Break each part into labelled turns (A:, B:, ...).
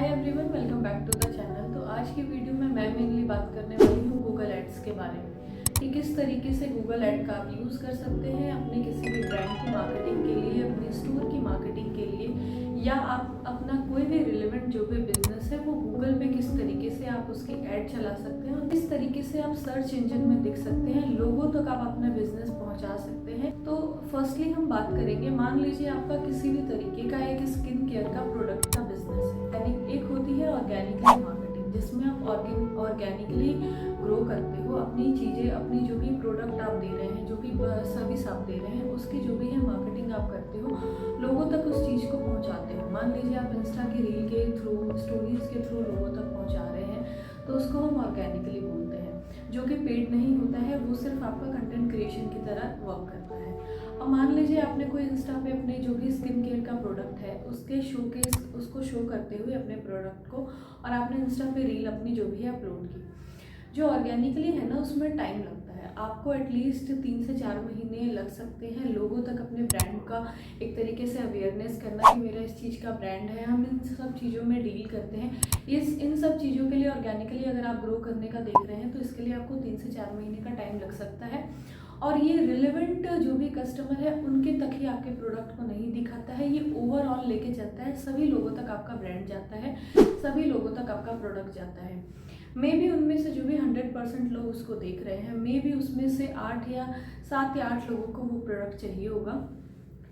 A: Everyone, welcome back to the channel. तो आज की वीडियो में मैं मेनली बात करने वाली हूँ गूगल एड्स के बारे में कि किस तरीके से गूगल ऐड का आप यूज़ कर सकते हैं अपने किसी भी ब्रांड की मार्केटिंग के लिए, अपने स्टोर की मार्केटिंग के लिए, या आप अपना कोई भी रिलेवेंट जो भी बिजनेस है वो गूगल पे किस तरीके से आप उसकी ऐड चला सकते हैं और किस तरीके से आप सर्च इंजन में दिख सकते हैं, लोगों तक आप अपना बिजनेस पहुंचा सकते हैं। तो फर्स्टली हम बात करेंगे, मान लीजिए आपका किसी भी तरीके का एक स्किन केयर का प्रोडक्ट का बिजनेस है। यानी एक होती है ऑर्गेनिकली मार्केटिंग, जिसमें आप ऑर्गेनिकली ग्रो करते हो अपनी चीज़ें, अपनी जो भी प्रोडक्ट आप दे रहे हैं, जो भी सर्विस आप दे रहे हैं, उसकी जो भी है मार्केटिंग आप करते हो, लोगों तक उस चीज़ को पहुंचाते हो। मान लीजिए आप इंस्टा की रील के थ्रू, स्टोरीज के थ्रू लोगों तक पहुंचा रहे हैं, तो उसको हम ऑर्गेनिकली बोलते हैं, जो कि पेड नहीं होता है, वो सिर्फ आपका कंटेंट क्रिएशन की तरह वर्क करता है। अब मान लीजिए आपने कोई इंस्टा पे अपने जो भी स्किन केयर का प्रोडक्ट है उसके उसको शो करते हुए अपने प्रोडक्ट को, और आपने इंस्टा पे रील अपनी जो भी है अपलोड की। जो ऑर्गेनिकली है ना, उसमें टाइम लगता है, आपको एटलीस्ट 3 से 4 महीने लग सकते हैं लोगों तक अपने ब्रांड का एक तरीके से अवेयरनेस करना कि मेरा इस चीज़ का ब्रांड है। हम इन सब चीज़ों में डील करते हैं। इन सब चीज़ों के लिए ऑर्गेनिकली अगर आप ग्रो करने का देख रहे हैं तो इसके लिए आपको 3 से 4 महीने का टाइम लग सकता है, और ये रिलेवेंट जो भी कस्टमर है उनके तक ही आपके प्रोडक्ट को नहीं दिखाता है, ये ओवरऑल लेके चलता है, सभी लोगों तक आपका ब्रांड जाता है, सभी लोगों तक आपका प्रोडक्ट जाता है। मे भी उनमें से जो भी 100% लोग उसको देख रहे हैं, मे भी उसमें से 7 या 8 लोगों को वो प्रोडक्ट चाहिए होगा।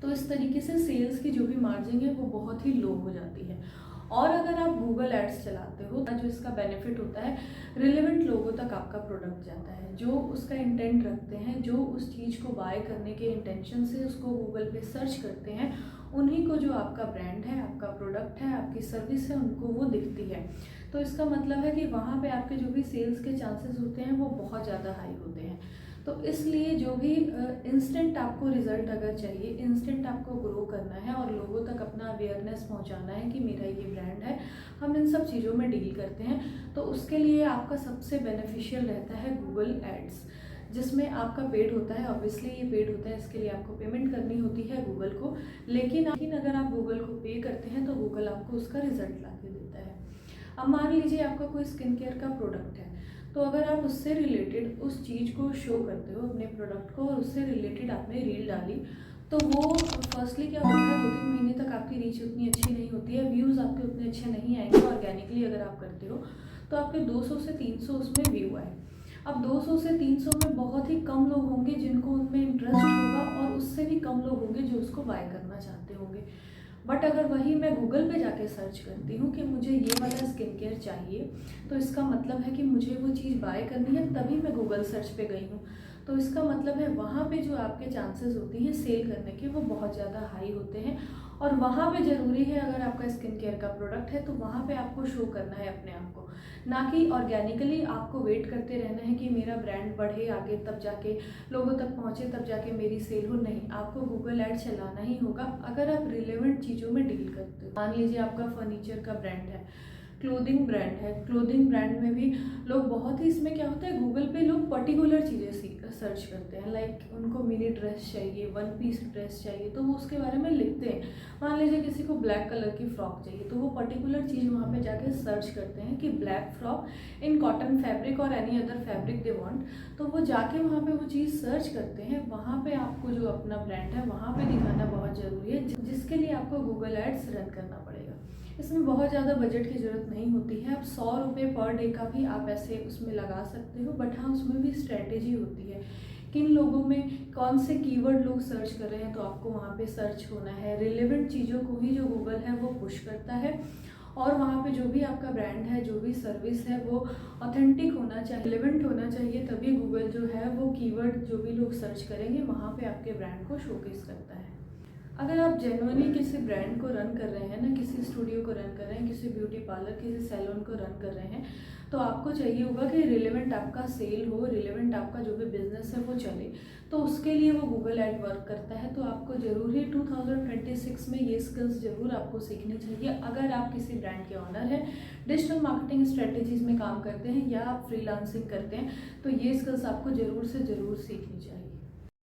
A: तो इस तरीके से सेल्स की जो भी मार्जिन है वो बहुत ही लो हो जाती है। और अगर आप गूगल एड्स चलाते हो तो जो इसका बेनिफिट होता है, रिलेवेंट लोगों तक आपका प्रोडक्ट जाता है, जो उसका इंटेंट रखते हैं, जो उस चीज़ को बाय करने के इंटेंशन से उसको गूगल पे सर्च करते हैं, उन्हीं को जो आपका ब्रांड है, आपका प्रोडक्ट है, आपकी सर्विस है, उनको वो दिखती है। तो इसका मतलब है कि वहाँ पे आपके जो भी सेल्स के चांसेस होते हैं वो बहुत ज़्यादा हाई होते हैं। तो इसलिए जो भी इंस्टेंट आपको रिजल्ट अगर चाहिए, इंस्टेंट आपको ग्रो करना है और लोगों तक अपना अवेयरनेस पहुंचाना है कि मेरा ये ब्रांड है, हम इन सब चीज़ों में डील करते हैं, तो उसके लिए आपका सबसे बेनिफिशियल रहता है गूगल एड्स, जिसमें आपका पेड होता है। ऑब्वियसली ये पेड होता है, इसके लिए आपको पेमेंट करनी होती है गूगल को, लेकिन अगर आप गूगल को पे करते हैं तो गूगल आपको उसका रिजल्ट ला के देता है। अब मान लीजिए आपका कोई स्किन केयर का प्रोडक्ट है, तो अगर आप उससे रिलेटेड उस चीज़ को शो करते हो, अपने प्रोडक्ट को, और उससे रिलेटेड आपने रील डाली, तो वो फर्स्टली क्या होता है, 2-3 महीने तक आपकी रीच उतनी अच्छी नहीं होती है, व्यूज़ आपके उतने अच्छे नहीं आएंगे। ऑर्गेनिकली अगर आप करते हो तो आपके 200 से 300 उसमें व्यू आए। अब 200 से 300 में बहुत ही कम लोग होंगे जिनको उनमें इंटरेस्ट होगा, और उससे भी कम लोग होंगे जो उसको बाय करना चाहते होंगे। बट अगर वही मैं गूगल पे जाके सर्च करती हूँ कि मुझे ये वाला स्किन केयर चाहिए, तो इसका मतलब है कि मुझे वो चीज़ बाय करनी है, तभी मैं गूगल सर्च पे गई हूँ। तो इसका मतलब है वहाँ पे जो आपके चांसेस होती हैं सेल करने के, वो बहुत ज़्यादा हाई होते हैं। और वहाँ पे ज़रूरी है, अगर आपका स्किन केयर का प्रोडक्ट है तो वहाँ पे आपको शो करना है अपने आप को, ना कि ऑर्गेनिकली आपको वेट करते रहना है कि मेरा ब्रांड बढ़े आगे, तब जाके लोगों तक पहुँचे, तब जाके मेरी सेल हो। नहीं, आपको गूगल ऐड चलाना ही होगा अगर आप रिलेवेंट चीज़ों में डील करते हो। मान लीजिए आपका फर्नीचर का ब्रांड है, क्लोथिंग ब्रांड है, क्लोथिंग ब्रांड में भी लोग बहुत ही, इसमें क्या होता है, गूगल पे लोग पर्टिकुलर चीज़ें सर्च करते हैं, लाइक उनको मिनी ड्रेस चाहिए, 1 पीस ड्रेस चाहिए, तो वो उसके बारे में लिखते हैं। मान लीजिए किसी को ब्लैक कलर की फ्रॉक चाहिए, तो वो पर्टिकुलर चीज़ वहाँ पे जाके सर्च करते हैं कि black frock in cotton fabric और any other fabric they want, तो वो जाके वहाँ पे वो चीज़ सर्च करते हैं। वहाँ पे आपको जो अपना ब्रांड है वहाँ पे दिखाना बहुत ज़रूरी है, जिसके लिए आपको गूगल एड्स रन करना पड़ेगा। इसमें बहुत ज़्यादा बजट की ज़रूरत नहीं होती है, आप 100 रुपये पर डे का भी आप ऐसे उसमें लगा सकते हो, बट हाँ, उसमें भी स्ट्रैटेजी होती है, किन लोगों में कौन से कीवर्ड लोग सर्च कर रहे हैं, तो आपको वहाँ पे सर्च होना है। रिलेवेंट चीज़ों को ही जो गूगल है वो पुश करता है, और वहाँ पे जो भी आपका ब्रांड है, जो भी सर्विस है, वो ऑथेंटिक होना चाहिए, रिलेवेंट होना चाहिए, तभी गूगल जो है वो कीवर्ड जो भी लोग सर्च करेंगे वहाँ पे आपके ब्रांड को शोकेस करता है। अगर आप जेन्युइनली किसी ब्रांड को रन कर रहे हैं ना, किसी स्टूडियो को रन कर रहे हैं, किसी ब्यूटी पार्लर, किसी सैलून को रन कर रहे हैं, तो आपको चाहिए होगा कि रिलेवेंट आपका सेल हो, रिलेवेंट आपका जो भी बिजनेस है वो चले, तो उसके लिए वो गूगल ऐड वर्क करता है। तो आपको ज़रूर ही 2026 में ये स्किल्स ज़रूर आपको सीखनी चाहिए। अगर आप किसी ब्रांड के ऑनर हैं, डिजिटल मार्केटिंग स्ट्रेटेजीज में काम करते हैं, या आप फ्रीलांसिंग करते हैं, तो ये स्किल्स आपको ज़रूर से ज़रूर सीखनी चाहिए।